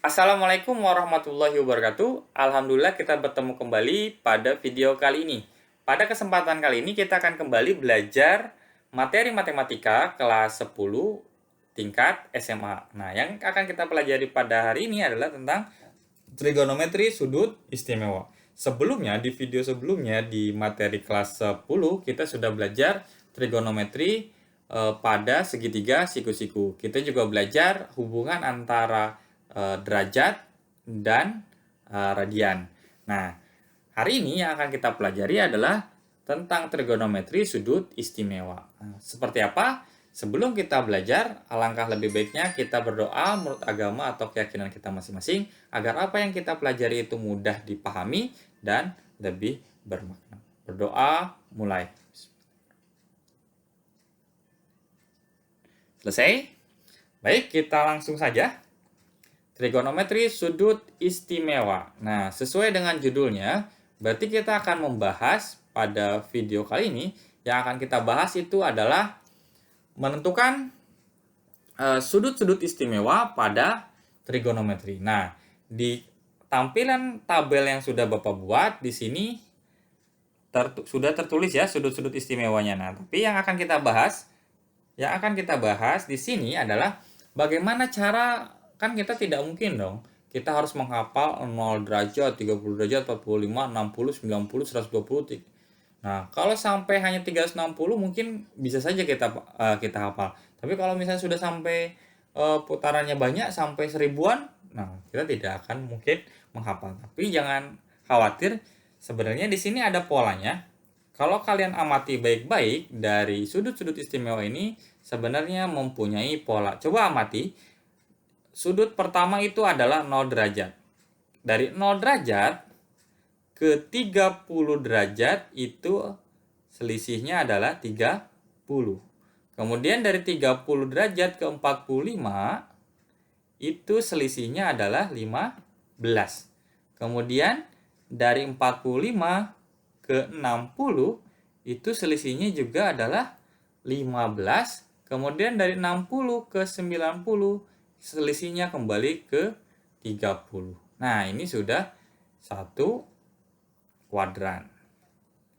Assalamualaikum warahmatullahi wabarakatuh. Alhamdulillah kita bertemu kembali pada video kali ini. Pada kesempatan kali ini kita akan kembali belajar materi matematika kelas 10 tingkat SMA. Nah, yang akan kita pelajari pada hari ini adalah tentang trigonometri sudut istimewa. Sebelumnya, di video sebelumnya di materi kelas 10 kita sudah belajar trigonometri pada segitiga siku-siku. Kita juga belajar hubungan antara derajat dan radian. Nah, hari ini yang akan kita pelajari adalah tentang trigonometri sudut istimewa. Nah, seperti apa? Sebelum kita belajar, alangkah lebih baiknya kita berdoa menurut agama atau keyakinan kita masing-masing agar apa yang kita pelajari itu mudah dipahami dan lebih bermakna. Berdoa, mulai. Selesai? Baik, kita langsung saja. Trigonometri sudut istimewa. Nah, sesuai dengan judulnya, berarti kita akan membahas pada video kali ini, yang akan kita bahas itu adalah menentukan sudut-sudut istimewa pada trigonometri. Nah, di tampilan tabel yang sudah Bapak buat di sini sudah tertulis ya sudut-sudut istimewanya. Nah, tapi yang akan kita bahas di sini adalah bagaimana cara, kan kita tidak mungkin dong kita harus menghafal 0 derajat, 30 derajat, 45, 60, 90, 120. Nah, kalau sampai hanya 360 mungkin bisa saja kita hafal. Tapi kalau misalnya sudah sampai putarannya banyak sampai 1000-an, nah kita tidak akan mungkin menghafal. Tapi jangan khawatir, sebenarnya di sini ada polanya. Kalau kalian amati baik-baik dari sudut-sudut istimewa ini sebenarnya mempunyai pola. Coba amati. Sudut pertama itu adalah 0 derajat. Dari 0 derajat ke 30 derajat itu selisihnya adalah 30. Kemudian dari 30 derajat ke 45 itu selisihnya adalah 15. Kemudian dari 45 ke 60 itu selisihnya juga adalah 15. Kemudian dari 60 ke 90 selisihnya kembali ke 30. Nah, ini sudah satu kuadran.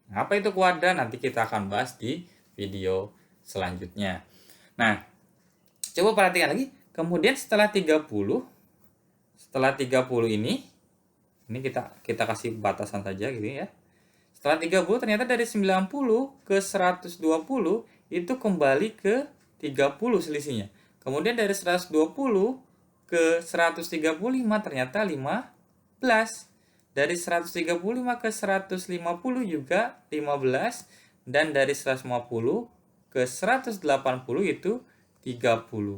Nah, apa itu kuadran? Nanti kita akan bahas di video selanjutnya. Nah, coba perhatikan lagi. Kemudian setelah 30 ini kita kasih batasan saja gitu ya. Setelah 30 ternyata dari 90 ke 120 itu kembali ke 30 selisihnya. Kemudian dari 120 ke 135 ternyata 15. Dari 135 ke 150 juga 15. Dan dari 150 ke 180 itu 30.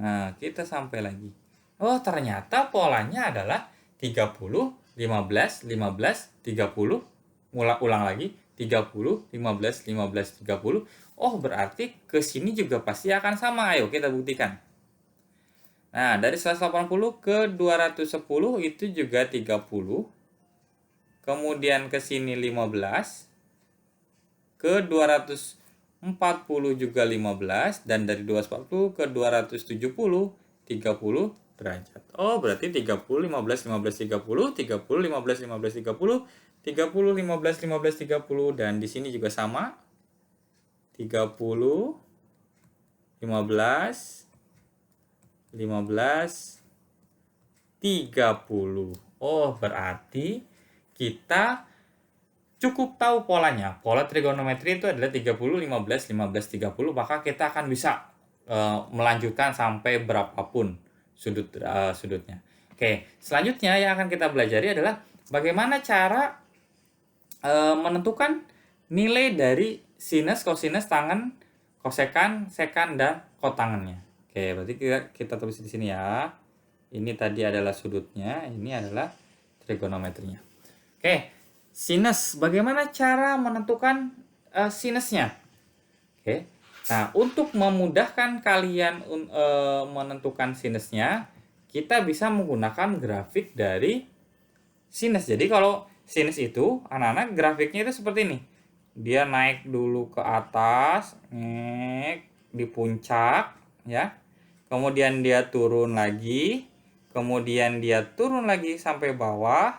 Nah, kita sampai lagi. Oh, ternyata polanya adalah 30, 15, 15, 30. Ulang lagi. 30, 15, 15, 30. Oh, berarti ke sini juga pasti akan sama. Ayo kita buktikan. Nah, dari 180 ke 210 itu juga 30. Kemudian ke sini 15. Ke 240 juga 15. Dan dari 240 ke 270, 30 derajat. Oh, berarti 30, 15, 15, 30. 30, 15, 15, 30. 30, 15, 15, 30. Dan di sini juga sama. 30, 15, 15, 30. Oh, berarti kita cukup tahu polanya. Pola trigonometri itu adalah 30, 15, 15, 30. Maka kita akan bisa melanjutkan sampai berapapun sudutnya. Oke, selanjutnya yang akan kita pelajari adalah bagaimana cara menentukan nilai dari sinus, kosinus, tangen, kosekan, sekan, dan kotangennya. Oke, berarti kita tulis di sini ya. Ini tadi adalah sudutnya, ini adalah trigonometrinya. Oke, sinus. Bagaimana cara menentukan sinusnya? Oke. Nah, untuk memudahkan kalian menentukan sinusnya, kita bisa menggunakan grafik dari sinus. Jadi kalau sinus itu, anak-anak grafiknya itu seperti ini. Dia naik dulu ke atas, naik di puncak, ya. Kemudian dia turun lagi, kemudian dia turun lagi sampai bawah,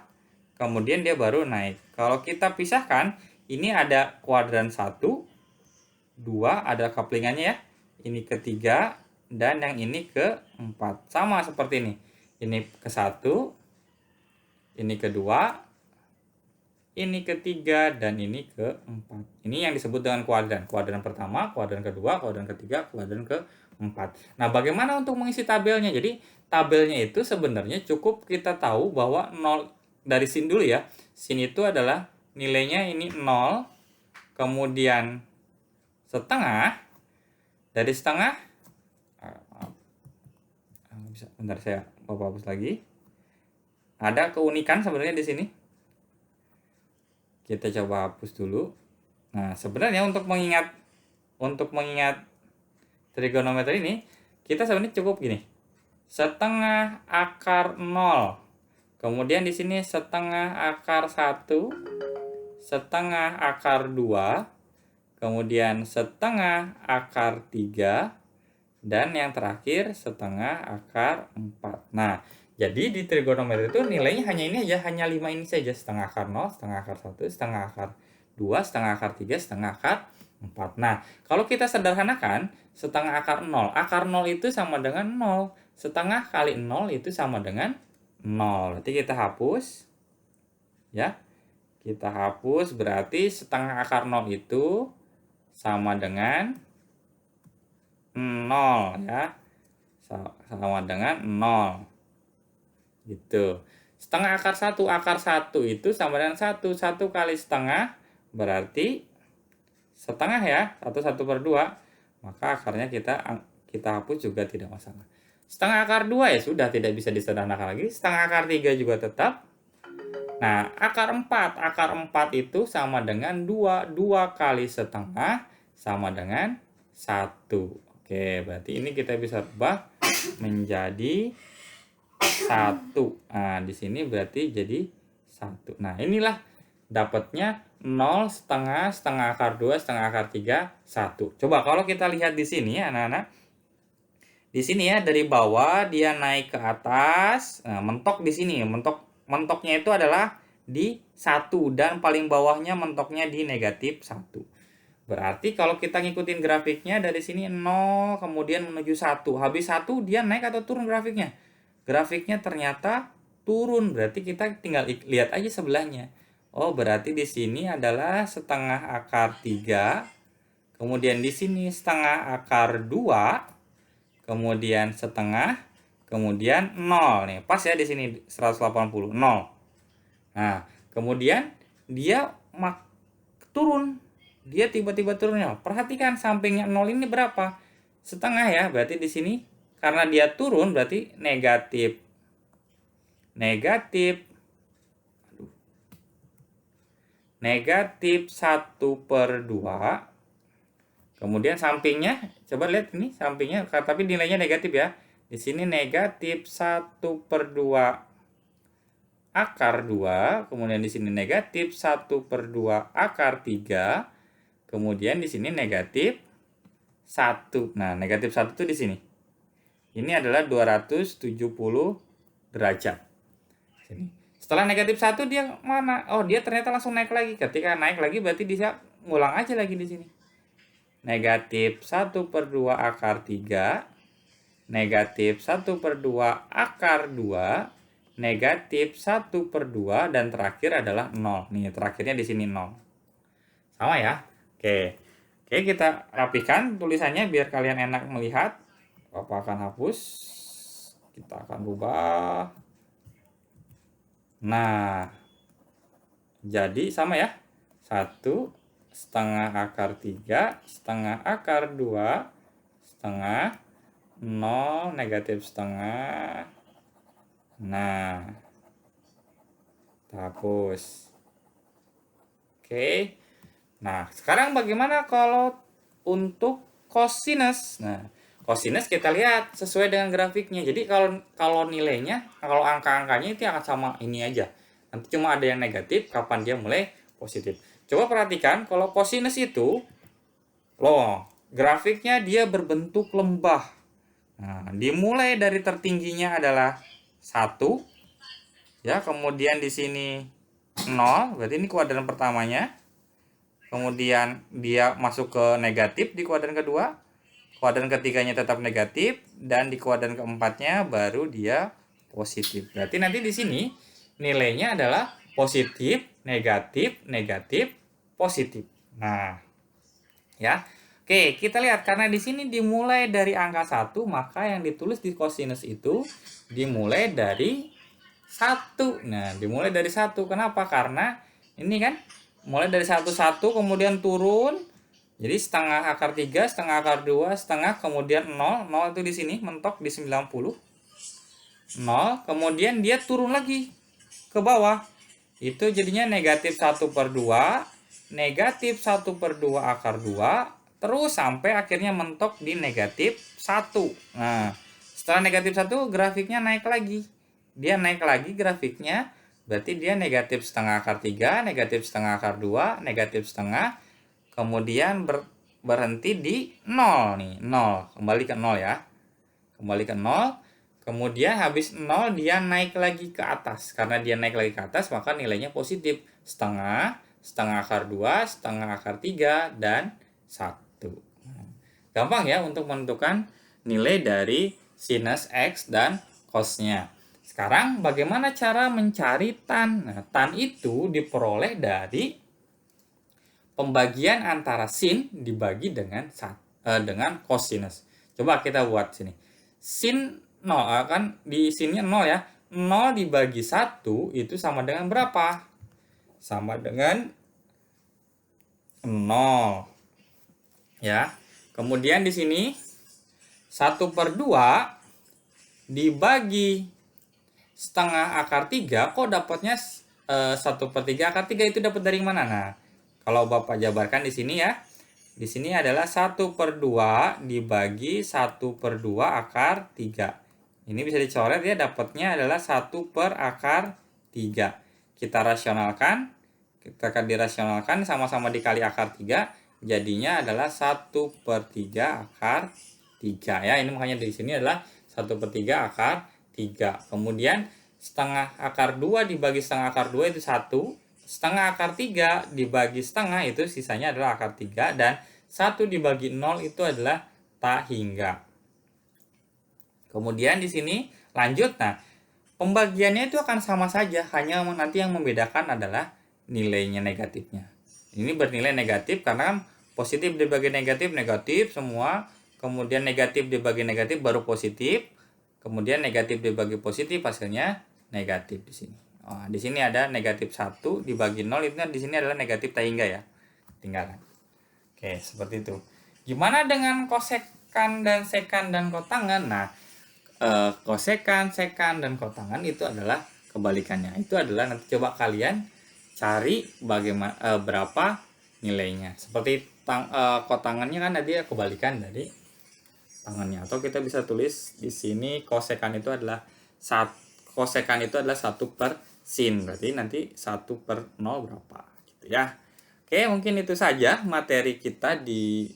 kemudian dia baru naik. Kalau kita pisahkan, ini ada kuadran 1, 2, ada kaplingannya ya. Ini ketiga, dan yang ini keempat. Sama seperti ini. Ini ke 1, ini kedua, ini ketiga, dan ini keempat. Ini yang disebut dengan kuadran. Kuadran pertama, kuadran kedua, kuadran ketiga, kuadran keempat. Nah, bagaimana untuk mengisi tabelnya? Jadi, tabelnya itu sebenarnya cukup kita tahu bahwa 0, dari sini dulu ya. Sini itu adalah nilainya ini 0, kemudian setengah. Dari setengah, bentar saya hapus lagi. Ada keunikan sebenarnya di sini. Kita coba hapus dulu. Nah, sebenarnya untuk mengingat trigonometri ini, kita sebenarnya cukup gini. Setengah akar 0. Kemudian di sini setengah akar 1, setengah akar 2, kemudian setengah akar 3, dan yang terakhir setengah akar 4. Nah, jadi di trigonometri itu nilainya hanya ini aja, hanya 5 ini saja. Setengah akar 0, setengah akar 1, setengah akar 2, setengah akar 3, setengah akar 4. Nah, kalau kita sederhanakan, setengah akar 0. Akar 0 itu sama dengan 0. Setengah kali 0 itu sama dengan 0. Berarti kita hapus. Ya. Kita hapus, berarti setengah akar 0 itu sama dengan 0 ya. Sama dengan 0. Gitu. Setengah akar 1. Akar 1 itu sama dengan 1. 1 kali setengah berarti setengah ya. 1/2. Maka akarnya kita hapus juga tidak masalah. Setengah akar 2 ya sudah tidak bisa disederhanakan lagi. Setengah akar 3 juga tetap. Nah, akar 4. Akar 4 itu sama dengan 2. 2 kali setengah sama dengan 1. Oke, berarti ini kita bisa ubah menjadi 1. Nah, di sini berarti jadi 1. Nah, inilah dapatnya 0, setengah, setengah akar 2, setengah akar 3, 1. Coba kalau kita lihat di sini ya anak-anak. Di sini ya, dari bawah dia naik ke atas. Nah, mentok di sini. Mentoknya itu adalah di 1 dan paling bawahnya mentoknya di negatif 1. Berarti kalau kita ngikutin grafiknya dari sini 0 kemudian menuju 1. Habis 1 dia naik atau turun grafiknya? Grafiknya ternyata turun. Berarti kita tinggal lihat aja sebelahnya. Oh, berarti di sini adalah setengah akar 3. Kemudian di sini setengah akar 2. Kemudian setengah. Kemudian 0. Nih, pas ya di sini 180. 0. Nah, kemudian dia turun. Dia tiba-tiba turunnya. Perhatikan sampingnya 0 ini berapa? Setengah ya. Berarti di sini karena dia turun berarti negatif. Negatif 1/2. Kemudian sampingnya, coba lihat ini sampingnya, tapi nilainya negatif ya. Di sini negatif 1/2 akar 2, kemudian di sini negatif 1/2 akar 3, kemudian di sini negatif 1. Nah, negatif 1 itu di sini. Ini adalah 270 derajat. Sini. Setelah negatif 1 dia mana? Oh, dia ternyata langsung naik lagi. Ketika naik lagi berarti bisa ngulang aja lagi di sini. Negatif 1/2 akar 3, negatif 1/2 akar 2, negatif 1/2, dan terakhir adalah 0. Nih, terakhirnya di sini 0. Sama ya? Oke, kita rapikan tulisannya biar kalian enak melihat. Bapak akan hapus. Kita akan rubah. Nah, jadi sama ya. 1 setengah akar 3, setengah akar 2, setengah, 0, negatif setengah. Nah, kita hapus. Oke. Nah, sekarang bagaimana kalau untuk cosinus? Nah, cosinus kita lihat sesuai dengan grafiknya. Jadi kalau nilainya, kalau angka-angkanya itu akan sama ini aja. Nanti cuma ada yang negatif kapan dia mulai positif. Coba perhatikan kalau cosinus itu grafiknya dia berbentuk lembah. Nah, dimulai dari tertingginya adalah 1 ya, kemudian di sini 0, berarti ini kuadran pertamanya. Kemudian dia masuk ke negatif di kuadran kedua, kuadran ketiganya tetap negatif, dan di kuadran keempatnya baru dia positif. Berarti nanti di sini nilainya adalah positif, negatif, negatif, positif. Nah, ya. Oke, kita lihat karena di sini dimulai dari angka 1, maka yang ditulis di kosinus itu dimulai dari 1. Nah, dimulai dari 1. Kenapa? Karena ini kan mulai dari 1 kemudian turun. Jadi setengah akar 3, setengah akar 2, setengah kemudian 0. 0 itu di sini mentok di 90. 0, kemudian dia turun lagi ke bawah. Itu jadinya negatif 1/2, negatif 1/2 akar 2, terus sampai akhirnya mentok di negatif 1. Nah, setelah negatif 1 grafiknya naik lagi. Dia naik lagi grafiknya, berarti dia negatif setengah akar 3, negatif setengah akar 2, negatif setengah, kemudian berhenti di 0 nih, 0. Kembali ke 0 ya. Kembali ke 0. Kemudian habis 0 dia naik lagi ke atas. Karena dia naik lagi ke atas maka nilainya positif. Setengah, setengah akar 2, setengah akar 3, dan 1. Gampang ya untuk menentukan nilai dari sinus X dan cosnya. Sekarang bagaimana cara mencari tan? Nah, tan itu diperoleh dari pembagian antara sin dibagi dengan cosinus. Coba kita buat sini. Sin 0 kan di sini 0 ya. 0 dibagi 1 itu sama dengan berapa? Sama dengan 0. Ya. Kemudian di sini 1/2 dibagi setengah akar 3, kok dapatnya 1/3 akar 3 itu dapat dari mana? Nah, kalau Bapak jabarkan di sini ya. Di sini adalah 1/2 dibagi 1/2 akar 3. Ini bisa dicoret ya, dapatnya adalah 1 per akar 3. Kita rasionalkan, kita akan dirasionalkan sama-sama dikali akar 3, jadinya adalah 1/3 akar 3 ya. Ini makanya di sini adalah 1/3 akar 3. Kemudian setengah akar 2 dibagi setengah akar 2 itu 1. Setengah akar 3 dibagi setengah itu sisanya adalah akar 3. Dan 1 dibagi 0 itu adalah tak hingga. Kemudian di sini lanjut. Nah, pembagiannya itu akan sama saja. Hanya nanti yang membedakan adalah nilainya negatifnya. Ini bernilai negatif karena kan positif dibagi negatif, negatif semua. Kemudian negatif dibagi negatif baru positif. Kemudian negatif dibagi positif hasilnya negatif di sini. Oh, di sini ada negatif 1 dibagi 0 itu di sini adalah negatif tak hingga ya. Tinggalan. Oke, seperti itu. Gimana dengan kosekan dan sekan dan kotangan? Nah, kosekan, sekan, dan kotangan itu adalah kebalikannya. Itu adalah nanti coba kalian cari bagaimana berapa nilainya. Seperti kotangannya kan tadi kebalikan dari tangannya. Atau kita bisa tulis di sini kosekan itu adalah 1 per sin. Berarti nanti 1/0 berapa gitu ya. Oke, mungkin itu saja materi kita di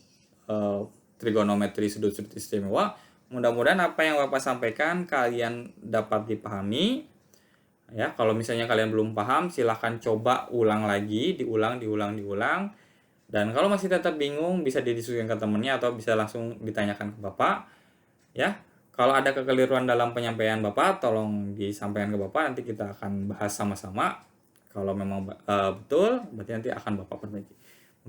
trigonometri sudut-sudut istimewa. Mudah-mudahan apa yang Bapak sampaikan kalian dapat dipahami. Ya, kalau misalnya kalian belum paham, silahkan coba ulang lagi, diulang. Dan kalau masih tetap bingung, bisa didiskusikan ke temannya atau bisa langsung ditanyakan ke Bapak. Ya, kalau ada kekeliruan dalam penyampaian Bapak, tolong disampaikan ke Bapak. Nanti kita akan bahas sama-sama. Kalau memang betul, berarti nanti akan Bapak perbaiki.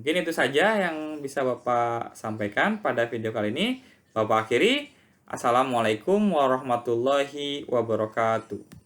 Mungkin itu saja yang bisa Bapak sampaikan pada video kali ini. Bapak akhiri. Assalamualaikum warahmatullahi wabarakatuh.